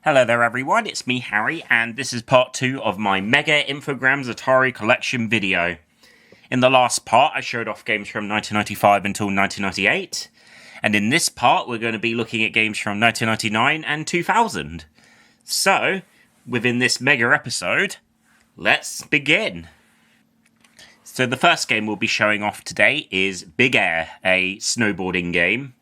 Hello there everyone, it's me Harry, and this is part 2 of my Mega Infogrames Atari Collection video. In the last part I showed off games from 1995 until 1998, and in this part we're going to be looking at games from 1999 and 2000. So, within this Mega episode, let's begin! So the first game we'll be showing off today is Big Air, a snowboarding game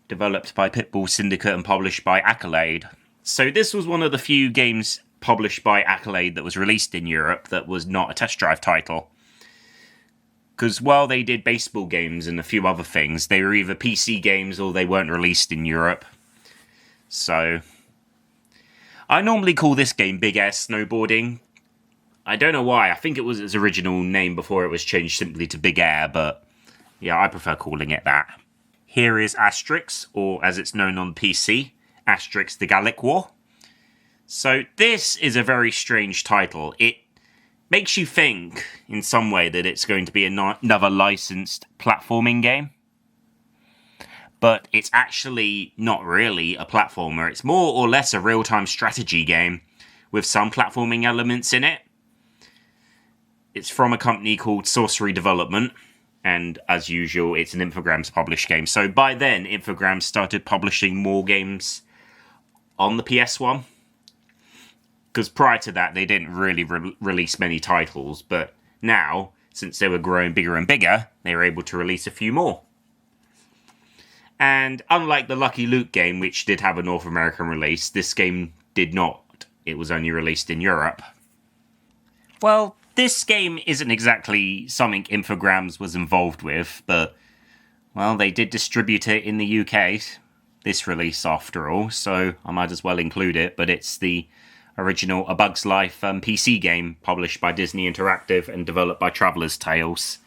developed by Pitbull Syndicate and published by Accolade. So this was one of the few games published by Accolade that was released in Europe that was not a test drive title. Because while they did baseball games and a few other things, they were either PC games or they weren't released in Europe. So I normally call this game Big Air Snowboarding. I don't know why, I think it was its original name before it was changed simply to Big Air, but yeah, I prefer calling it that. Here is Asterix, or as it's known on PC, Asterix the Gallic War. So this is a very strange title. It makes you think, in some way, that it's going to be another licensed platforming game. But it's actually not really a platformer. It's more or less a real-time strategy game, with some platforming elements in it. It's from a company called Sorcery Development. And as usual, it's an Infogrames published game. So by then, Infogrames started publishing more games on the PS1. Because prior to that, they didn't really release many titles. But now, since they were growing bigger and bigger, they were able to release a few more. And unlike the Lucky Luke game, which did have a North American release, this game did not. It was only released in Europe. Well, this game isn't exactly something Infogrames was involved with, but, well, they did distribute it in the UK, this release after all, so I might as well include it, but it's the original A Bug's Life PC game, published by Disney Interactive and developed by Traveller's Tales.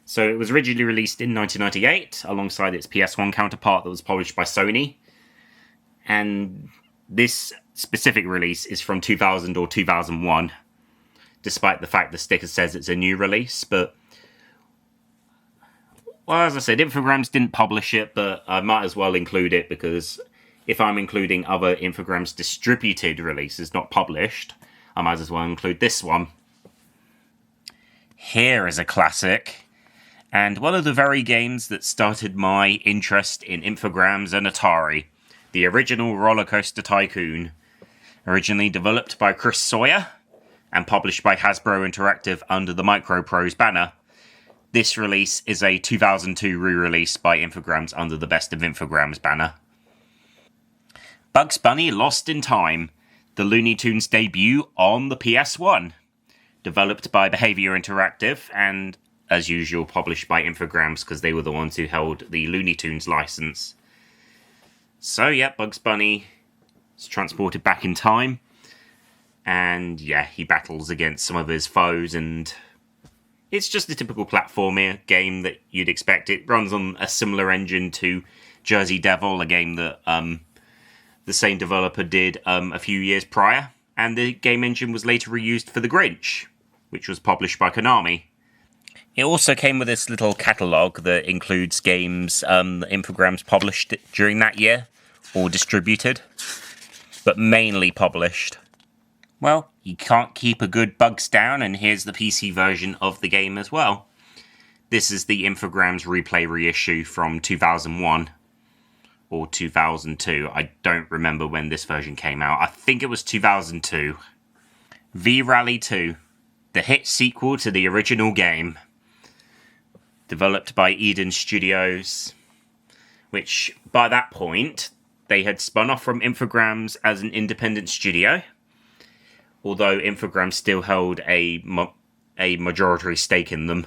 So it was originally released in 1998, alongside its PS1 counterpart that was published by Sony, and this specific release is from 2000 or 2001, despite the fact the sticker says it's a new release, but well, as I said, Infogrames didn't publish it, but I might as well include it because if I'm including other Infogrames distributed releases, not published, I might as well include this one. Here is a classic, and one of the very games that started my interest in Infogrames and Atari, the original Roller Coaster Tycoon, originally developed by Chris Sawyer and published by Hasbro Interactive under the Microprose banner. This release is a 2002 re-release by Infogrames under the Best of Infogrames banner. Bugs Bunny Lost in Time, the Looney Tunes debut on the PS1. Developed by Behaviour Interactive and, as usual, published by Infogrames because they were the ones who held the Looney Tunes license. So yeah, Bugs Bunny is transported back in time. And yeah, he battles against some of his foes, and it's just a typical platformer game that you'd expect. It runs on a similar engine to Jersey Devil, a game that the same developer did a few years prior, and the game engine was later reused for The Grinch, which was published by Konami. It also came with this little catalogue that includes games that Infogrames published during that year, or distributed, but mainly published. Well, you can't keep a good Bugs down, and here's the PC version of the game as well. This is the Infogrames replay reissue from 2001, or 2002. I don't remember when this version came out. I think it was 2002. V-Rally 2, the hit sequel to the original game. Developed by Eden Studios, which, by that point, they had spun off from Infogrames as an independent studio, although Infogrames still held a majority stake in them.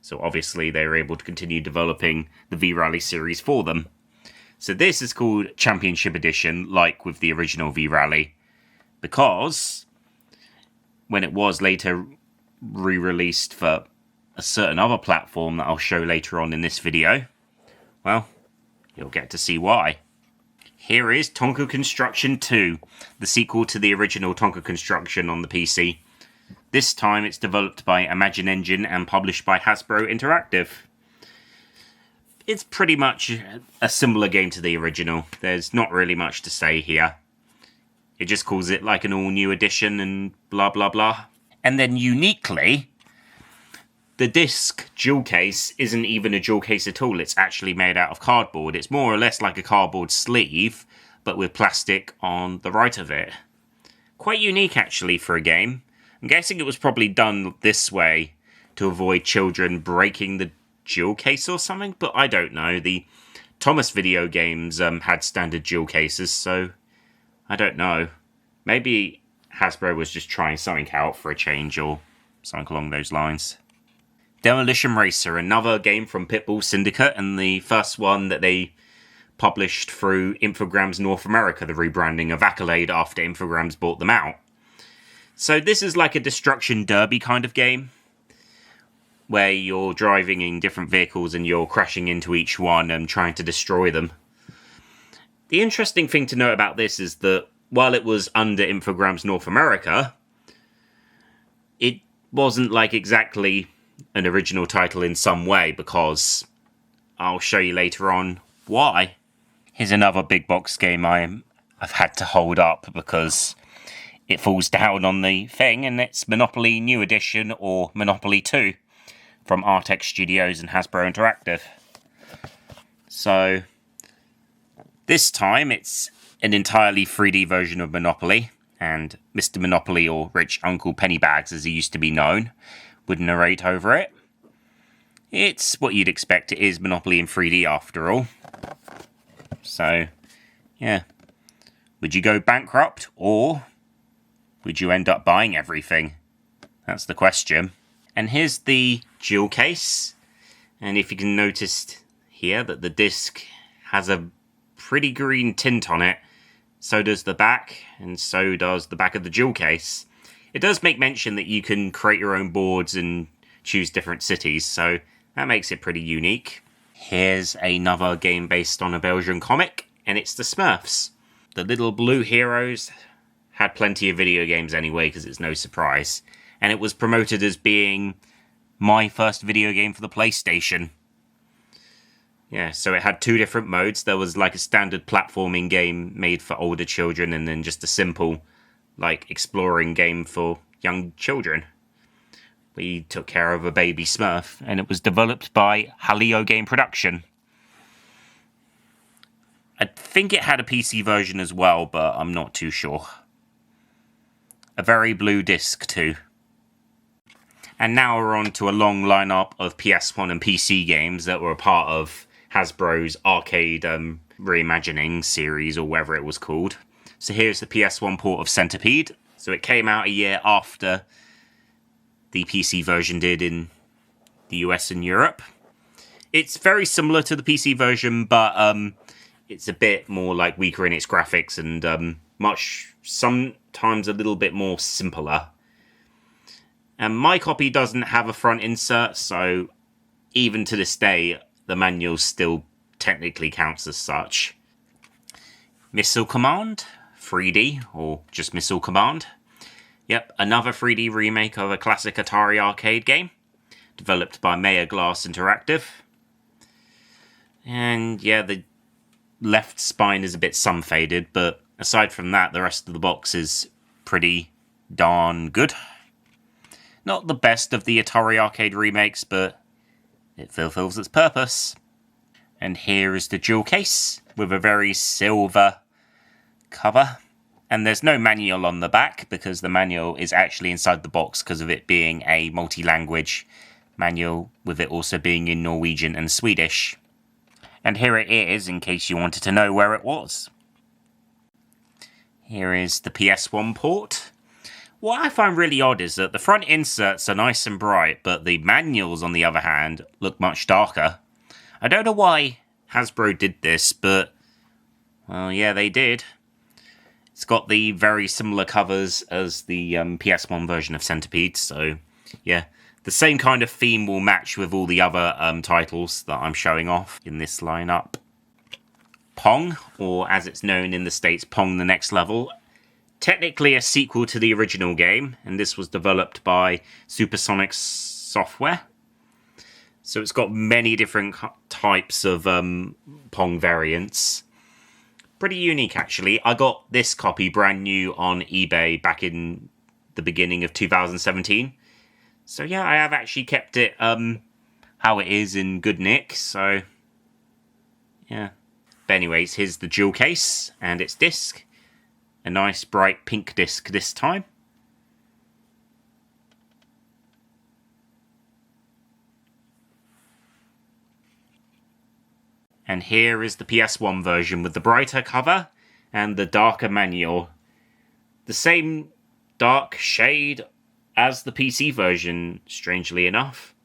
So obviously they were able to continue developing the V-Rally series for them. So this is called Championship Edition, like with the original V-Rally, because when it was later re-released for a certain other platform that I'll show later on in this video, well, you'll get to see why. Here is Tonka Construction 2, the sequel to the original Tonka Construction on the PC. This time it's developed by Imagine Engine and published by Hasbro Interactive. It's pretty much a similar game to the original. There's not really much to say here. It just calls it like an all-new edition and blah, blah, blah. And then uniquely, the disc jewel case isn't even a jewel case at all. It's actually made out of cardboard. It's more or less like a cardboard sleeve, but with plastic on the right of it. Quite unique, actually, for a game. I'm guessing it was probably done this way to avoid children breaking the jewel case or something, but I don't know. The Thomas video games had standard jewel cases, so I don't know. Maybe Hasbro was just trying something out for a change or something along those lines. Demolition Racer, another game from Pitbull Syndicate, and the first one that they published through Infogrames North America, the rebranding of Accolade after Infogrames bought them out. So this is like a destruction derby kind of game, where you're driving in different vehicles and you're crashing into each one and trying to destroy them. The interesting thing to note about this is that while it was under Infogrames North America, it wasn't like exactly an original title in some way, because I'll show you later on why. Here's another big box game I've had to hold up because it falls down on the thing, and it's Monopoly New Edition, or Monopoly 2, from Artex Studios and Hasbro Interactive. So this time it's an entirely 3D version of Monopoly, and Mr. Monopoly, or Rich Uncle Pennybags as he used to be known, would narrate over it. It's what you'd expect. It is Monopoly in 3D after all. So, yeah. Would you go bankrupt, or would you end up buying everything? That's the question. And here's the jewel case. And if you can notice here that the disc has a pretty green tint on it, so does the back, and so does the back of the jewel case. It does make mention that you can create your own boards and choose different cities, so that makes it pretty unique. Here's another game based on a Belgian comic, and it's the Smurfs. The little blue heroes had plenty of video games anyway, because it's no surprise. And it was promoted as being my first video game for the PlayStation. Yeah, so it had two different modes. There was like a standard platforming game made for older children, and then just a simple, like, exploring game for young children. We took care of a baby Smurf, and it was developed by Halio Game Production. I think it had a PC version as well, but I'm not too sure. A very blue disc too. And now we're on to a long lineup of PS1 and PC games that were a part of Hasbro's Arcade Reimagining series, or whatever it was called. So here's the PS1 port of Centipede. So it came out a year after the PC version did in the US and Europe. It's very similar to the PC version, but it's a bit more like weaker in its graphics and sometimes a little bit more simpler. And my copy doesn't have a front insert, so even to this day, the manual still technically counts as such. Missile Command 3D, or just Missile Command. Yep, another 3D remake of a classic Atari arcade game, developed by Maya Glass Interactive. And yeah, the left spine is a bit sun-faded, but aside from that, the rest of the box is pretty darn good. Not the best of the Atari arcade remakes, but it fulfills its purpose. And here is the jewel case, with a very silver cover. And there's no manual on the back, because the manual is actually inside the box because of it being a multi-language manual, with it also being in Norwegian and Swedish. And here it is, in case you wanted to know where it was. Here is the PS1 port. What I find really odd is that the front inserts are nice and bright, but the manuals, on the other hand, look much darker. I don't know why Hasbro did this, but, well, yeah, they did. It's got the very similar covers as the PS1 version of Centipede, so yeah. The same kind of theme will match with all the other titles that I'm showing off in this lineup. Pong, or as it's known in the States, Pong the Next Level. Technically a sequel to the original game, and this was developed by Supersonic Software. So it's got many different types of Pong variants. Pretty unique, actually. I got this copy brand new on eBay back in the beginning of 2017. So yeah, I have actually kept it how it is in good nick, so yeah. But anyways, here's the jewel case and its disc. A nice bright pink disc this time. And here is the PS1 version with the brighter cover and the darker manual. The same dark shade as the PC version, strangely enough.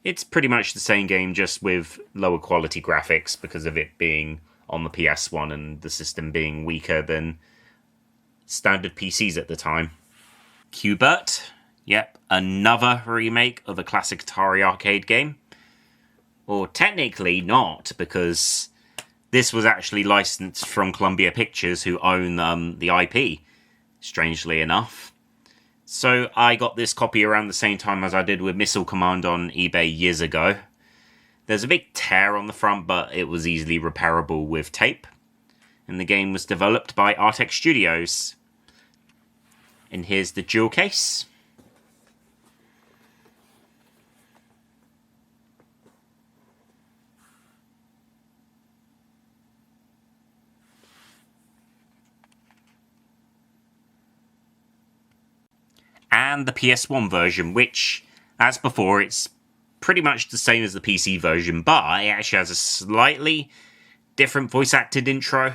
It's pretty much the same game, just with lower quality graphics because of it being on the PS1 and the system being weaker than standard PCs at the time. Qbert, yep, another remake of a classic Atari arcade game. Or technically not, because this was actually licensed from Columbia Pictures, who own the IP, strangely enough. So I got this copy around the same time as I did with Missile Command on eBay years ago. There's a big tear on the front, but it was easily repairable with tape. And the game was developed by Artex Studios. And here's the jewel case. And the PS1 version, which, as before, it's pretty much the same as the PC version, but it actually has a slightly different voice-acted intro,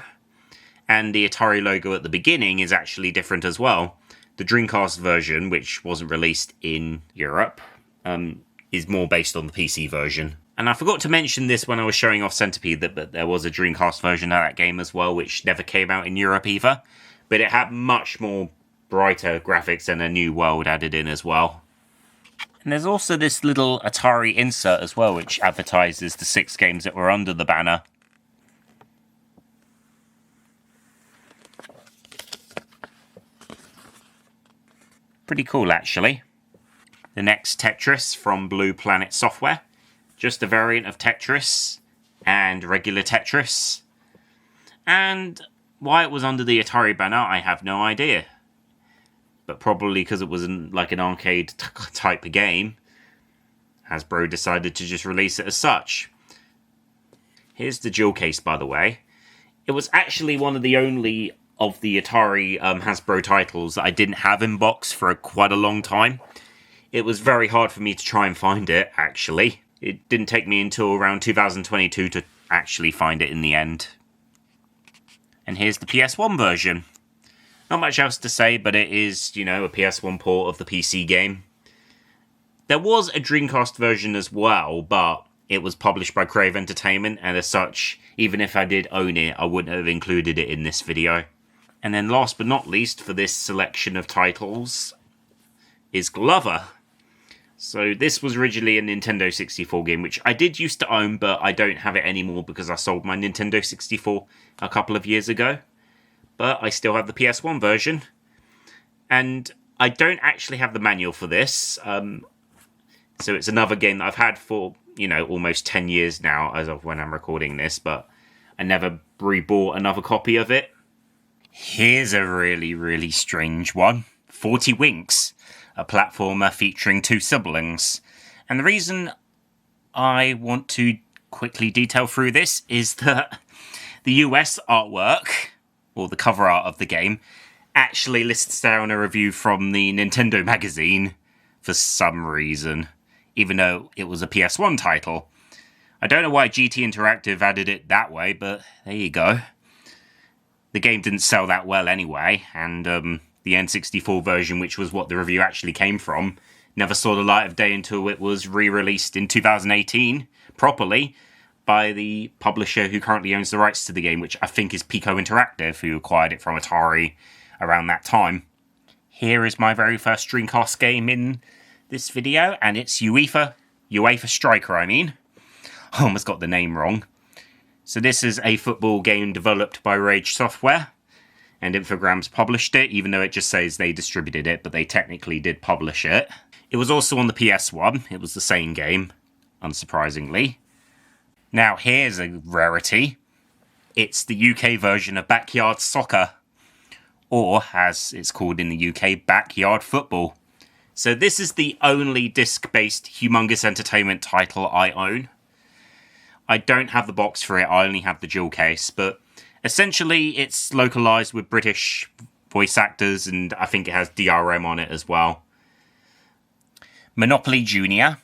and the Atari logo at the beginning is actually different as well. The Dreamcast version, which wasn't released in Europe, is more based on the PC version. And I forgot to mention this when I was showing off Centipede, that there was a Dreamcast version of that game as well, which never came out in Europe either, but it had much more brighter graphics and a new world added in as well. And there's also this little Atari insert as well, which advertises the 6 games that were under the banner. Pretty cool, actually. The next Tetris from Blue Planet Software. Just a variant of Tetris and regular Tetris. And why it was under the Atari banner, I have no idea. But probably because it was like an arcade type of game, Hasbro decided to just release it as such. Here's the jewel case, by the way. It was actually one of the only of the Atari Hasbro titles that I didn't have in box for quite a long time. It was very hard for me to try and find it, actually. It didn't take me until around 2022 to actually find it in the end. And here's the PS1 version. Not much else to say, but it is, you know, a PS1 port of the PC game. There was a Dreamcast version as well, but it was published by Crave Entertainment, and as such, even if I did own it, I wouldn't have included it in this video. And then last but not least for this selection of titles is Glover. So this was originally a Nintendo 64 game, which I did used to own, but I don't have it anymore because I sold my Nintendo 64 a couple of years ago. But I still have the PS1 version. And I don't actually have the manual for this. So it's another game that I've had for, you know, almost 10 years now as of when I'm recording this. But I never rebought another copy of it. Here's a really, really strange one. 40 Winks. A platformer featuring 2 siblings. And the reason I want to quickly detail through this is that the US artwork, or the cover art of the game, actually lists down a review from the Nintendo magazine for some reason, even though it was a PS1 title. I don't know why GT Interactive added it that way, but there you go. The game didn't sell that well anyway, and the N64 version, which was what the review actually came from, never saw the light of day until it was re-released in 2018, properly, by the publisher who currently owns the rights to the game, which I think is Pico Interactive, who acquired it from Atari around that time. Here is my very first Dreamcast game in this video, and it's UEFA Striker, I almost got the name wrong. So this is a football game developed by Rage Software, and Infogrames published it, even though it just says they distributed it, but they technically did publish it. It was also on the PS1, it was the same game, unsurprisingly. Now here's a rarity. It's the UK version of Backyard Soccer, or as it's called in the UK, Backyard Football. So this is the only disc-based Humongous Entertainment title I own. I don't have the box for it, I only have the jewel case, but essentially it's localized with British voice actors, and I think it has DRM on it as well. Monopoly Junior,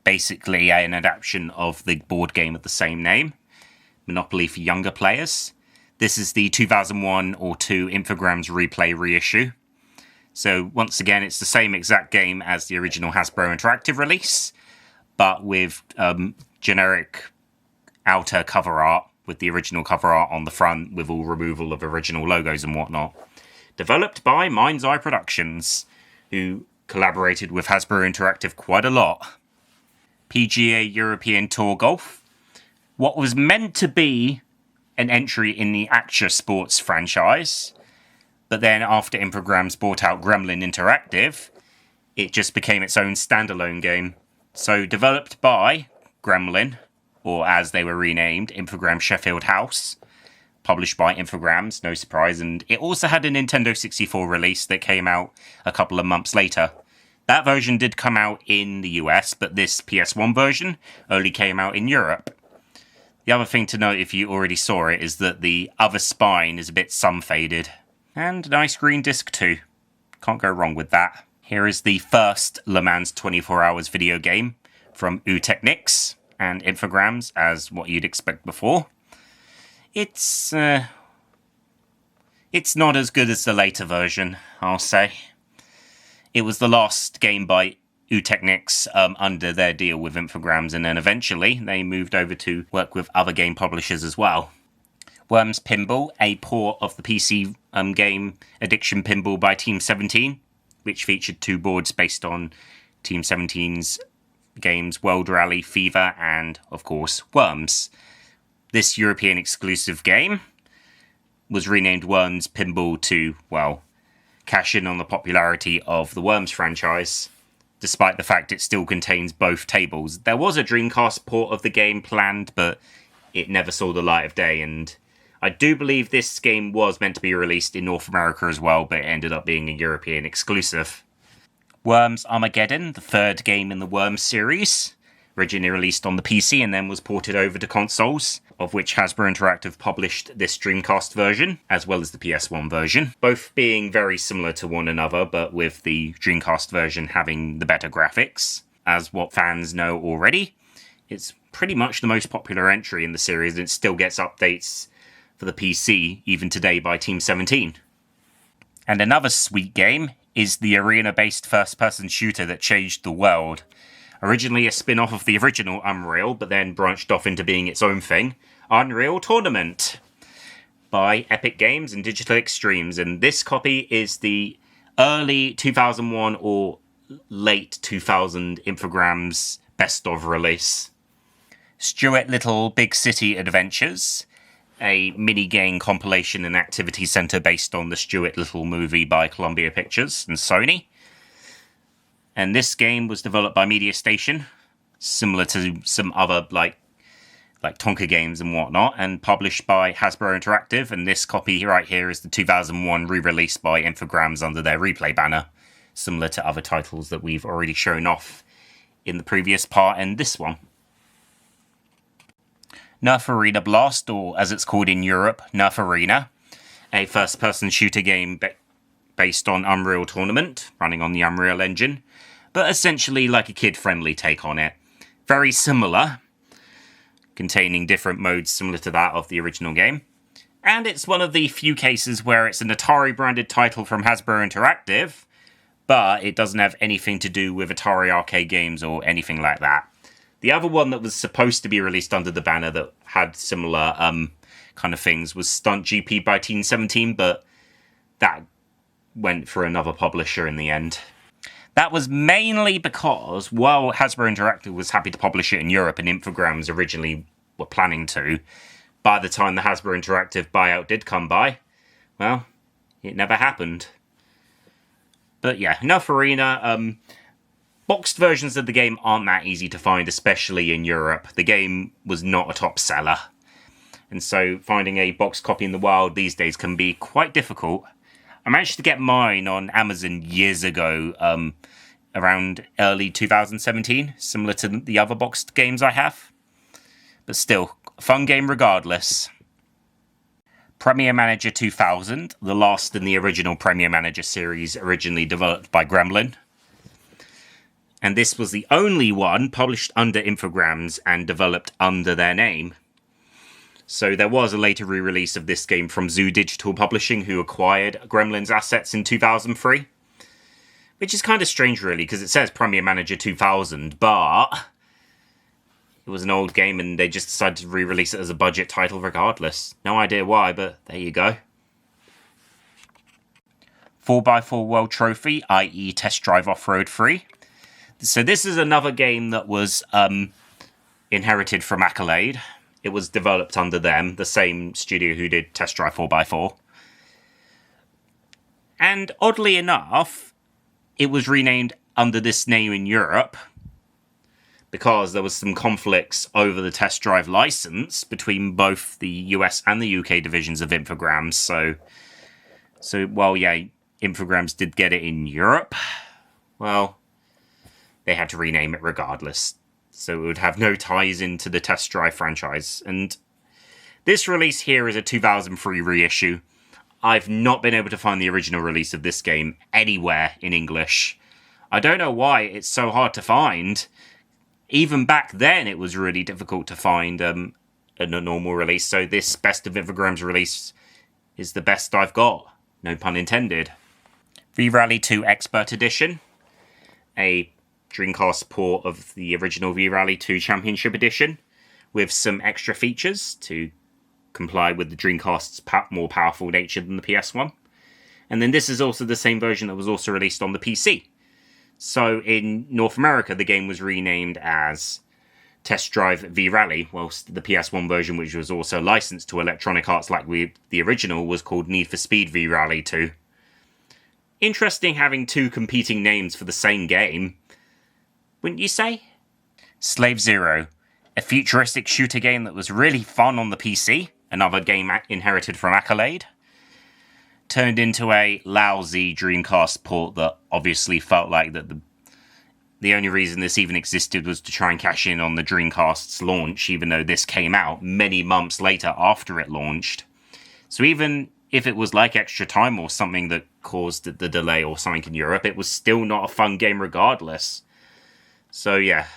basically an adaptation of the board game of the same name. Monopoly for younger players. This is the 2001 or 2 Infogrames replay reissue. So once again, it's the same exact game as the original Hasbro Interactive release, but with generic outer cover art, with the original cover art on the front, with all removal of original logos and whatnot. Developed by Mind's Eye Productions, who collaborated with Hasbro Interactive quite a lot. PGA European Tour Golf. What was meant to be an entry in the Actua Sports franchise, but then after Infogrames bought out Gremlin Interactive, it just became its own standalone game. So developed by Gremlin, or as they were renamed, Infogrames Sheffield House, published by Infogrames, no surprise, and it also had a Nintendo 64 release that came out a couple of months later. That version did come out in the US, but this PS1 version only came out in Europe. The other thing to note, if you already saw it, is that the other spine is a bit sun-faded. And nice green disc too. Can't go wrong with that. Here is the first Le Mans 24 Hours video game from Technics and Infogrames, as what you'd expect before. It's not as good as the later version, I'll say. It was the last game by Technics under their deal with Infogrames, and then eventually they moved over to work with other game publishers as well. Worms Pinball, a port of the PC game Addiction Pinball by Team 17, which featured 2 boards based on Team 17's games World Rally, Fever, and, of course, Worms. This European exclusive game was renamed Worms Pinball to, well, cash in on the popularity of the Worms franchise, despite the fact it still contains both tables. There was a Dreamcast port of the game planned, but it never saw the light of day, and I do believe this game was meant to be released in North America as well, but it ended up being a European exclusive. Worms Armageddon, the 3rd game in the Worms series, originally released on the PC and then was ported over to consoles, of which Hasbro Interactive published this Dreamcast version, as well as the PS1 version, both being very similar to one another, but with the Dreamcast version having the better graphics. As what fans know already, it's pretty much the most popular entry in the series, and it still gets updates for the PC, even today, by Team 17. And another sweet game is the arena-based first-person shooter that changed the world. Originally a spin-off of the original Unreal, but then branched off into being its own thing, Unreal Tournament, by Epic Games and Digital Extremes, and this copy is the early 2001 or late 2000 Infogrames best-of release. Stuart Little Big City Adventures, a mini-game compilation and activity centre based on the Stuart Little movie by Columbia Pictures and Sony. And this game was developed by Media Station, similar to some other like Tonka games and whatnot, and published by Hasbro Interactive, and this copy right here is the 2001 re-release by Infogrames under their Replay banner, similar to other titles that we've already shown off in the previous part and this one. Nerf Arena Blast, or as it's called in Europe, Nerf Arena, a first-person shooter game based on Unreal Tournament, running on the Unreal Engine, but essentially like a kid-friendly take on it. Very similar, containing different modes similar to that of the original game. And it's one of the few cases where it's an Atari-branded title from Hasbro Interactive, but it doesn't have anything to do with Atari arcade games or anything like that. The other one that was supposed to be released under the banner that had similar kind of things was Stunt GP by Team 17, but that went for another publisher in the end. That was mainly because, while Hasbro Interactive was happy to publish it in Europe and Infogrames originally were planning to, by the time the Hasbro Interactive buyout did come by, well, it never happened. But yeah, Nerf Arena, boxed versions of the game aren't that easy to find, especially in Europe. The game was not a top seller. and so finding a box copy in the wild these days can be quite difficult. I managed to get mine on Amazon years ago, around early 2017, similar to the other boxed games I have. But still, a fun game regardless. Premier Manager 2000, the last in the original Premier Manager series, originally developed by Gremlin. And this was the only one published under Infogrames and developed under their name. So there was a later re-release of this game from Zoo Digital Publishing, who acquired Gremlin's assets in 2003. Which is kind of strange, really, because it says Premier Manager 2000, but it was an old game and they just decided to re-release it as a budget title regardless. No idea why, but there you go. 4x4 World Trophy, i.e. Test Drive Off-Road 3. So this is another game that was inherited from Accolade. It was developed under them, the same studio who did Test Drive 4x4. And oddly enough, it was renamed under this name in Europe because there was some conflicts over the Test Drive license between both the US and the UK divisions of Infogrames. So while, yeah, Infogrames did get it in Europe, well, they had to rename it regardless. So it would have no ties into the Test Drive franchise. And this release here is a 2003 reissue. I've not been able to find the original release of this game anywhere in English. I don't know why it's so hard to find. Even back then, it was really difficult to find a normal release. So this Best of Infogrames release is the best I've got. No pun intended. V-Rally 2 Expert Edition. A Dreamcast port of the original V-Rally 2 Championship Edition. With some extra features to comply with the Dreamcast's more powerful nature than the PS1. And then this is also the same version that was also released on the PC. So in North America, the game was renamed as Test Drive V-Rally, whilst the PS1 version, which was also licensed to Electronic Arts like the original, was called Need for Speed V-Rally 2. Interesting having two competing names for the same game, wouldn't you say? Slave Zero, a futuristic shooter game that was really fun on the PC, another game inherited from Accolade, turned into a lousy Dreamcast port that obviously felt like that the only reason this even existed was to try and cash in on the Dreamcast's launch, even though this came out many months later after it launched. So even if it was like Extra Time or something that caused the delay or something in Europe, it was still not a fun game regardless. So yeah,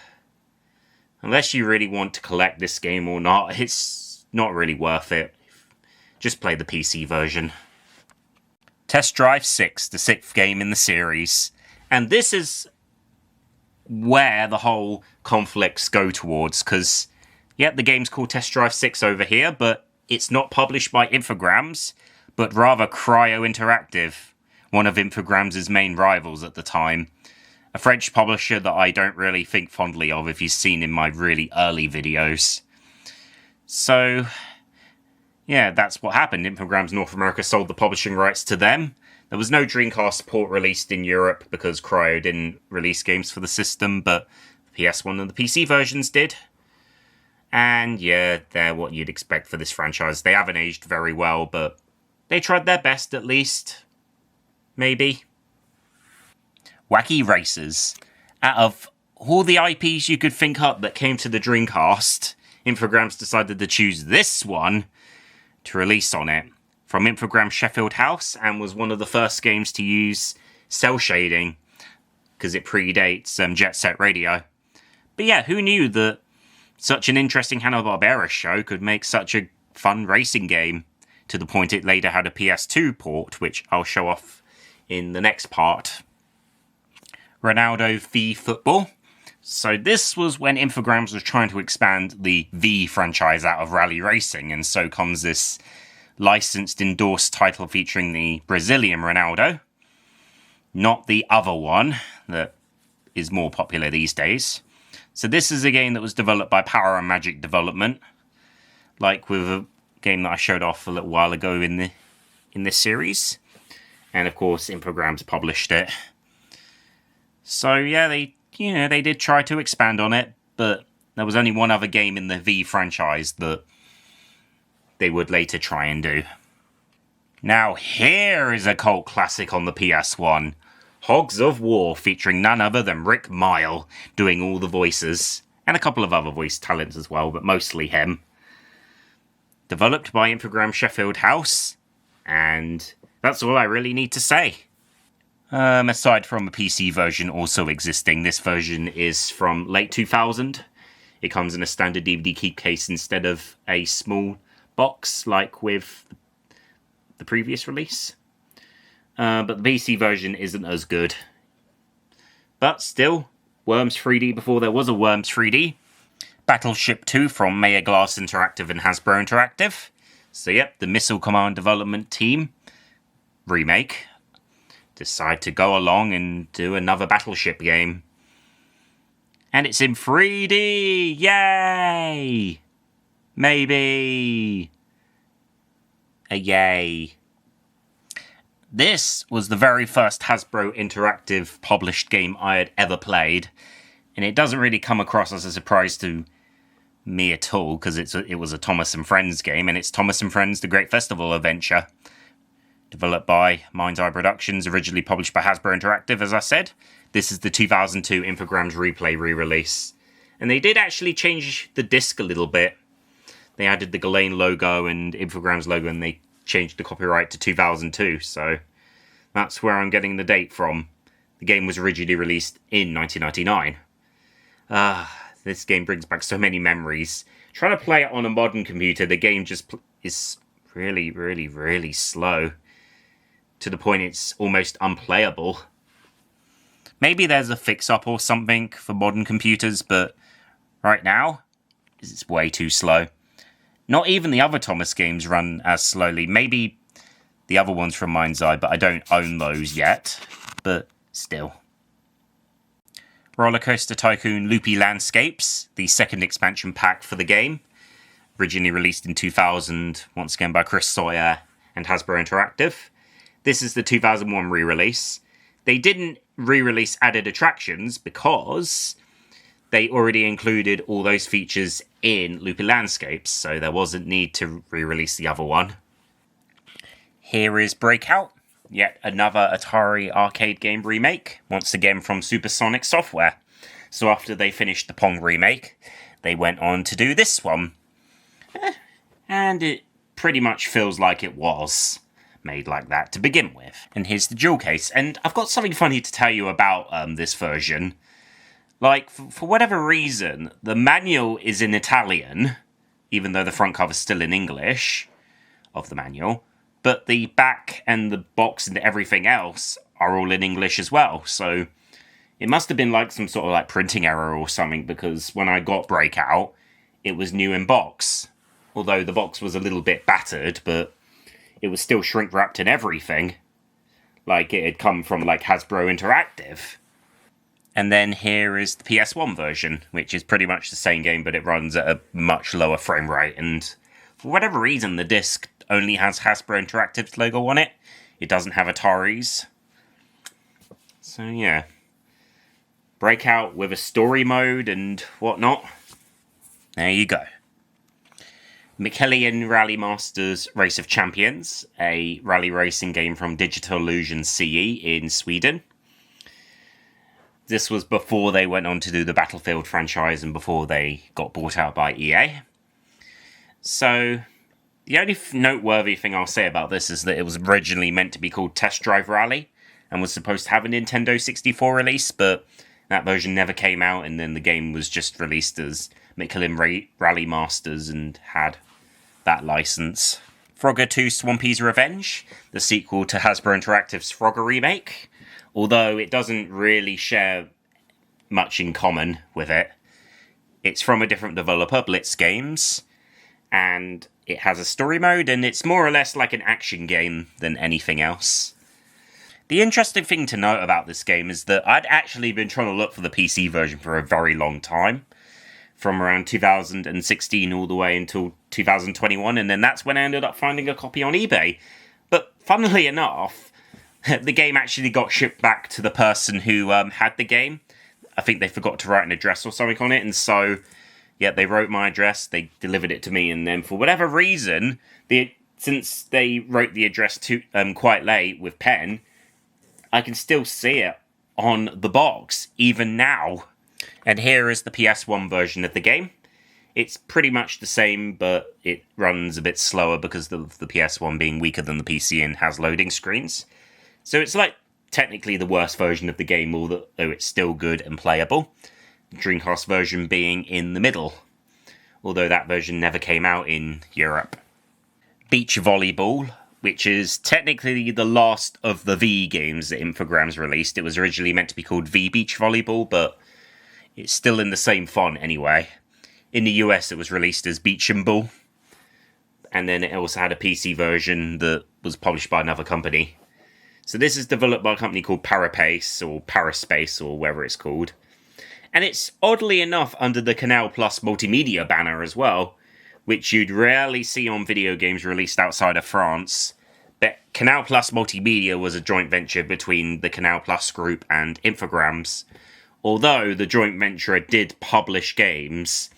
unless you really want to collect this game or not, it's not really worth it. Just play the PC version. Test Drive 6, the sixth game in the series. And this is where the whole conflicts go towards, because, yeah, the game's called Test Drive 6 over here, but it's not published by Infogrames, but rather Cryo Interactive, one of Infogrames' main rivals at the time. A French publisher that I don't really think fondly of if you've seen in my really early videos. So, yeah, that's what happened. Infogrames North America sold the publishing rights to them. There was no Dreamcast port released in Europe because Cryo didn't release games for the system, but the PS1 and the PC versions did. And yeah, they're what you'd expect for this franchise. They haven't aged very well, but they tried their best at least. Maybe. Wacky Racers. Out of all the IPs you could think up that came to the Dreamcast, Infogrames decided to choose this one to release on it. From Infogrames Sheffield House, and was one of the first games to use cell shading, because it predates Jet Set Radio. But yeah, who knew that such an interesting Hanna-Barbera show could make such a fun racing game, to the point it later had a PS2 port, which I'll show off in the next part. Ronaldo v Football. So this was when Infogrames was trying to expand the V franchise out of rally racing, and so comes this licensed endorsed title featuring the Brazilian Ronaldo, not the other one that is more popular these days. So this is a game that was developed by Power and Magic Development, like with a game that I showed off a little while ago in this series, and of course Infogrames published it. So yeah, they did try to expand on it, but there was only one other game in the V franchise that they would later try and do. Now here is a cult classic on the PS1. Hogs of War, featuring none other than Rick Mile doing all the voices, and a couple of other voice talents as well, but mostly him. Developed by Infogrames Sheffield House, and that's all I really need to say. Aside from a PC version also existing, this version is from late 2000. It comes in a standard DVD keep case instead of a small box like with the previous release. But the PC version isn't as good. But still, Worms 3D before there was a Worms 3D. Battleship 2 from Meyer Glass Interactive and Hasbro Interactive. So yep, the Missile Command development team remake decide to go along and do another Battleship game. And it's in 3D! Yay! Maybe a yay. This was the very first Hasbro Interactive published game I had ever played, and it doesn't really come across as a surprise to me at all, because it was a Thomas and Friends game, and it's Thomas and Friends: The Great Festival Adventure, developed by Mind's Eye Productions, originally published by Hasbro Interactive, as I said. This is the 2002 Infogrames Replay re-release, and they did actually change the disc a little bit. They added the Ghislaine logo and Infogrames logo, and they changed the copyright to 2002, so that's where I'm getting the date from. The game was originally released in 1999. This game brings back so many memories. Trying to play it on a modern computer, the game just is really, really, really slow. To the point it's almost unplayable. Maybe there's a fix-up or something for modern computers, but right now, it's way too slow. Not even the other Thomas games run as slowly. Maybe the other ones from Mind's Eye, but I don't own those yet. But still. Roller Coaster Tycoon Loopy Landscapes, the second expansion pack for the game. Originally released in 2000, once again by Chris Sawyer and Hasbro Interactive. This is the 2001 re-release. They didn't re-release added attractions because they already included all those features in Loopy Landscapes, so there wasn't need to re-release the other one. Here is Breakout, yet another Atari arcade game remake, once again from Supersonic Software. So after they finished the Pong remake, they went on to do this one. And it pretty much feels like it was made like that to begin with. And here's the jewel case, and I've got something funny to tell you about this version. Like, for whatever reason, the manual is in Italian, even though the front cover's still in English, of the manual, but the back and the box and everything else are all in English as well, so it must have been like some sort of like printing error or something, because when I got Breakout, it was new in box. Although the box was a little bit battered, but it was still shrink-wrapped and everything. Like it had come from like Hasbro Interactive. And then here is the PS1 version, which is pretty much the same game, but it runs at a much lower frame rate. And for whatever reason, the disc only has Hasbro Interactive's logo on it. It doesn't have Atari's. So yeah. Breakout with a story mode and whatnot. There you go. Michelin Rally Masters Race of Champions, a rally racing game from Digital Illusion CE in Sweden. This was before they went on to do the Battlefield franchise and before they got bought out by EA. So, the only noteworthy thing I'll say about this is that it was originally meant to be called Test Drive Rally and was supposed to have a Nintendo 64 release, but that version never came out, and then the game was just released as Michelin Rally Masters and had that license. Frogger 2 Swampy's Revenge, the sequel to Hasbro Interactive's Frogger remake, although it doesn't really share much in common with it. It's from a different developer, Blitz Games, and it has a story mode, and it's more or less like an action game than anything else. The interesting thing to note about this game is that I'd actually been trying to look for the PC version for a very long time, from around 2016 all the way until 2021, and then that's when I ended up finding a copy on eBay. But funnily enough, the game actually got shipped back to the person who had the game. I think they forgot to write an address or something on it, and so, Yeah, they wrote my address, they delivered it to me, and then for whatever reason, since they wrote the address quite late with pen, I can still see it on the box, even now. And here is the PS1 version of the game. It's pretty much the same, but it runs a bit slower because of the PS1 being weaker than the PC and has loading screens. So it's like technically the worst version of the game, although it's still good and playable. The Dreamcast version being in the middle, although that version never came out in Europe. Beach Volleyball, which is technically the last of the V games that Infogrames released. It was originally meant to be called V Beach Volleyball, but it's still in the same font anyway. In the US, it was released as Beach and Ball, and then it also had a PC version that was published by another company. So this is developed by a company called Parapace, or Paraspace, or whatever it's called. And it's, oddly enough, under the Canal Plus Multimedia banner as well, which you'd rarely see on video games released outside of France. But Canal Plus Multimedia was a joint venture between the Canal Plus group and Infogrames, although the joint venture did publish games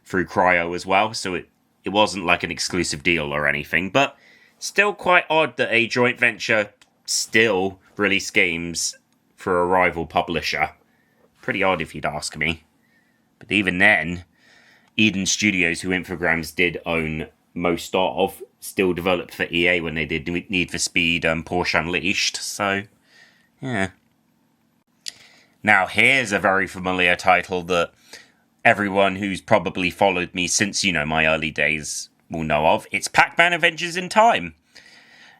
through Cryo as well, so it wasn't like an exclusive deal or anything, but still quite odd that a joint venture still released games for a rival publisher. Pretty odd if you'd ask me. But even then, Eden Studios, who Infogrames did own most of, still developed for EA when they did Need for Speed and Porsche Unleashed, so yeah. Now here's a very familiar title that everyone who's probably followed me since, my early days will know of. It's Pac-Man Adventures in Time.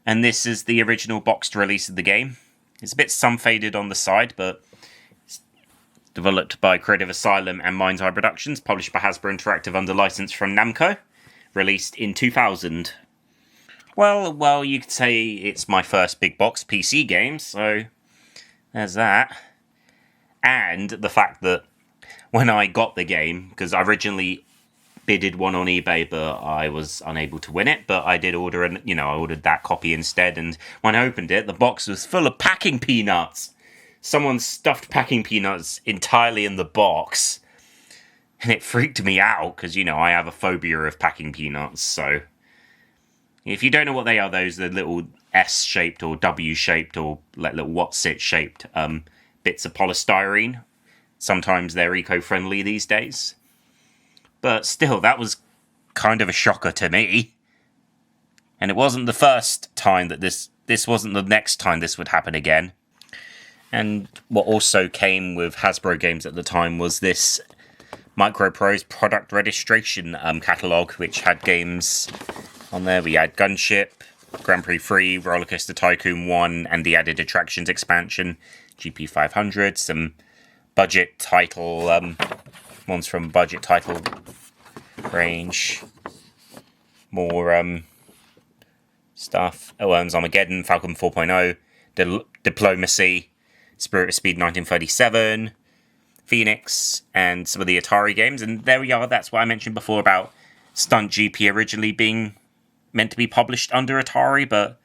And this is the original boxed release of the game. It's a bit sun-faded on the side, but it's developed by Creative Asylum and Mind's Eye Productions, published by Hasbro Interactive under license from Namco, released in 2000. Well, you could say it's my first big box PC game, so there's that. And the fact that when I got the game, because I originally bidded one on eBay, but I was unable to win it, but I did order, I ordered that copy instead, and when I opened it, the box was full of packing peanuts. Someone stuffed packing peanuts entirely in the box, and it freaked me out, because, I have a phobia of packing peanuts, so if you don't know what they are, those are little S-shaped or W-shaped or little What's-it-shaped bits of polystyrene. Sometimes they're eco-friendly these days. But still, that was kind of a shocker to me. And it wasn't the first time that this wasn't the next time this would happen again. And what also came with Hasbro games at the time was this Microprose product registration catalogue, which had games on there. We had Gunship, Grand Prix 3, Roller Coaster Tycoon 1, and the added attractions expansion, GP500, some budget title, ones from budget title range, more stuff. Armageddon, Falcon 4.0, Diplomacy, Spirit of Speed 1937, Phoenix, and some of the Atari games. And there we are, that's what I mentioned before about Stunt GP originally being meant to be published under Atari, but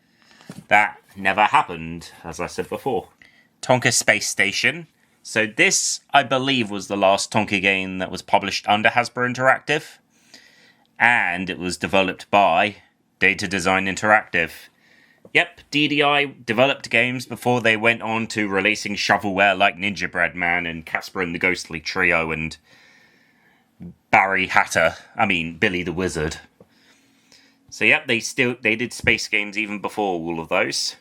that never happened, as I said before. Tonka Space Station. So this, I believe, was the last Tonka game that was published under Hasbro Interactive. And it was developed by Data Design Interactive. Yep, DDI developed games before they went on to releasing shovelware like Ninja Bread Man and Casper and the Ghostly Trio and Billy the Wizard. So yep, they did space games even before all of those.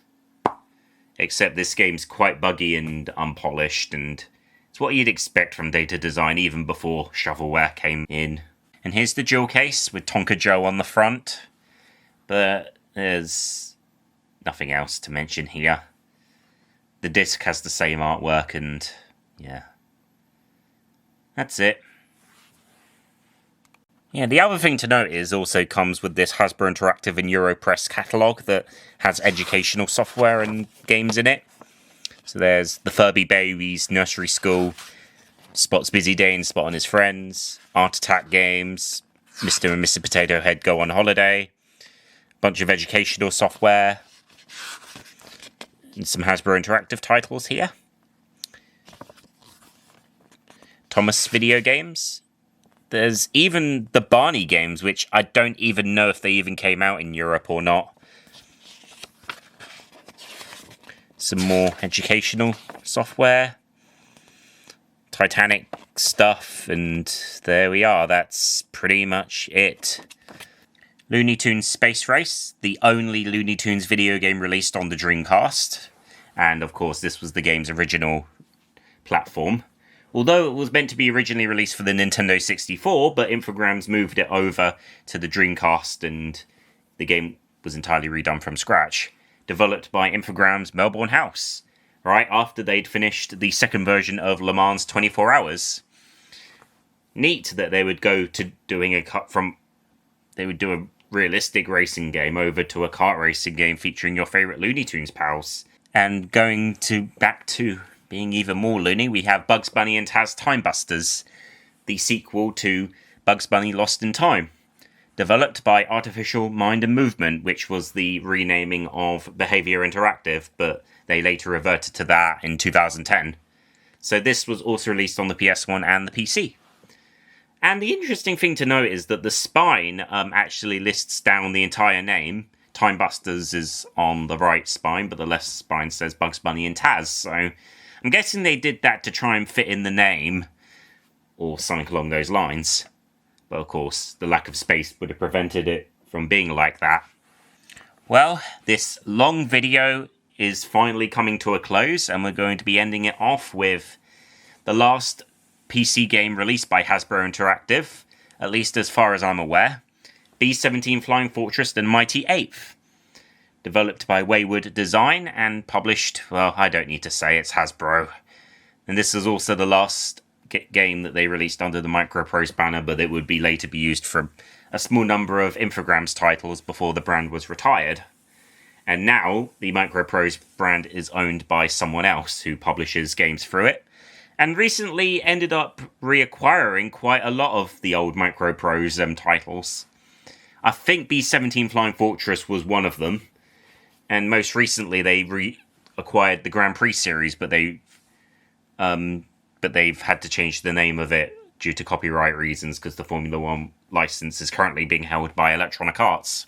Except this game's quite buggy and unpolished, and it's what you'd expect from Data Design even before shovelware came in. And here's the jewel case with Tonka Joe on the front, but there's nothing else to mention here. The disc has the same artwork, and yeah, that's it. Yeah, the other thing to note is also comes with this Hasbro Interactive and Europress catalogue that has educational software and games in it. So there's the Furby Babies Nursery School, Spot's Busy Day and Spot and His Friends, Art Attack games, Mr. and Mrs. Potato Head Go on Holiday, a bunch of educational software, and some Hasbro Interactive titles here. Thomas Video Games, There's even the Barney games, which I don't even know if they even came out in Europe or not. Some more educational software. Titanic stuff, and there we are. That's pretty much it. Looney Tunes Space Race, the only Looney Tunes video game released on the Dreamcast. And of course, this was the game's original platform. Although it was meant to be originally released for the Nintendo 64, but Infogrames moved it over to the Dreamcast, and the game was entirely redone from scratch. Developed by Infogrames' Melbourne House, right after they'd finished the second version of Le Mans 24 Hours. Neat that they would go to doing they would do a realistic racing game over to a kart racing game featuring your favourite Looney Tunes pals. And going back to being even more loony, we have Bugs Bunny and Taz Time Busters, the sequel to Bugs Bunny Lost in Time. Developed by Artificial Mind and Movement, which was the renaming of Behaviour Interactive, but they later reverted to that in 2010. So this was also released on the PS1 and the PC. And the interesting thing to note is that the spine actually lists down the entire name. Time Busters is on the right spine, but the left spine says Bugs Bunny and Taz. So I'm guessing they did that to try and fit in the name, or something along those lines. But of course, the lack of space would have prevented it from being like that. Well, this long video is finally coming to a close, and we're going to be ending it off with the last PC game released by Hasbro Interactive, at least as far as I'm aware, B-17 Flying Fortress and Mighty Eighth. Developed by Wayward Design and published, well, I don't need to say, it's Hasbro. And this is also the last game that they released under the Microprose banner, but it would be later be used for a small number of Infogrames titles before the brand was retired. And now the Microprose brand is owned by someone else who publishes games through it, and recently ended up reacquiring quite a lot of the old Microprose titles. I think B-17 Flying Fortress was one of them, and most recently they reacquired the Grand Prix series, but they've had to change the name of it due to copyright reasons, because the Formula 1 license is currently being held by Electronic Arts.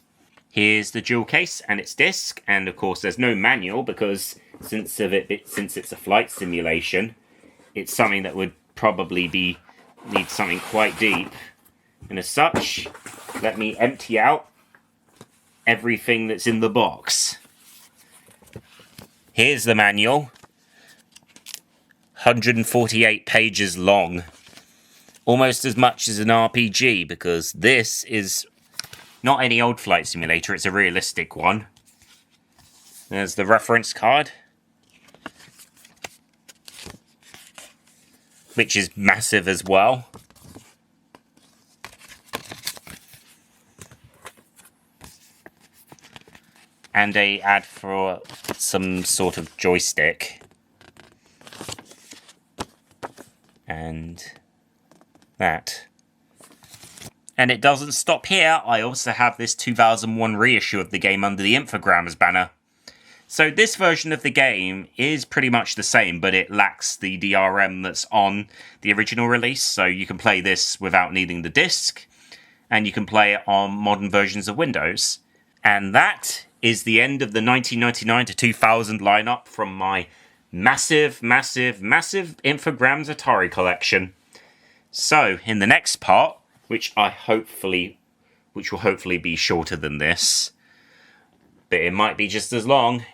Here's the jewel case and its disc, and of course there's no manual, because since it's a flight simulation, it's something that would probably need something quite deep. And as such, let me empty out everything that's in the box. Here's the manual. 148 pages long. Almost as much as an RPG, because this is not any old flight simulator, it's a realistic one. There's the reference card, which is massive as well. And a ad for some sort of joystick. And that. And it doesn't stop here. I also have this 2001 reissue of the game under the Infogrames banner. So this version of the game is pretty much the same, but it lacks the DRM that's on the original release, so you can play this without needing the disc, and you can play it on modern versions of Windows. And that is the end of the 1999 to 2000 lineup from my massive Infogrames Atari collection. So, in the next part, which will hopefully be shorter than this, but it might be just as long.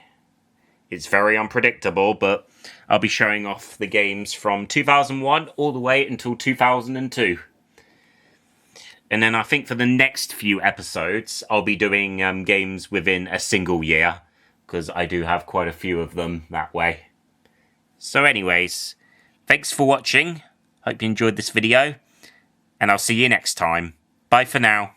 It's very unpredictable, but I'll be showing off the games from 2001 all the way until 2002. And then I think for the next few episodes, I'll be doing games within a single year, because I do have quite a few of them that way. So anyways, thanks for watching. Hope you enjoyed this video, and I'll see you next time. Bye for now.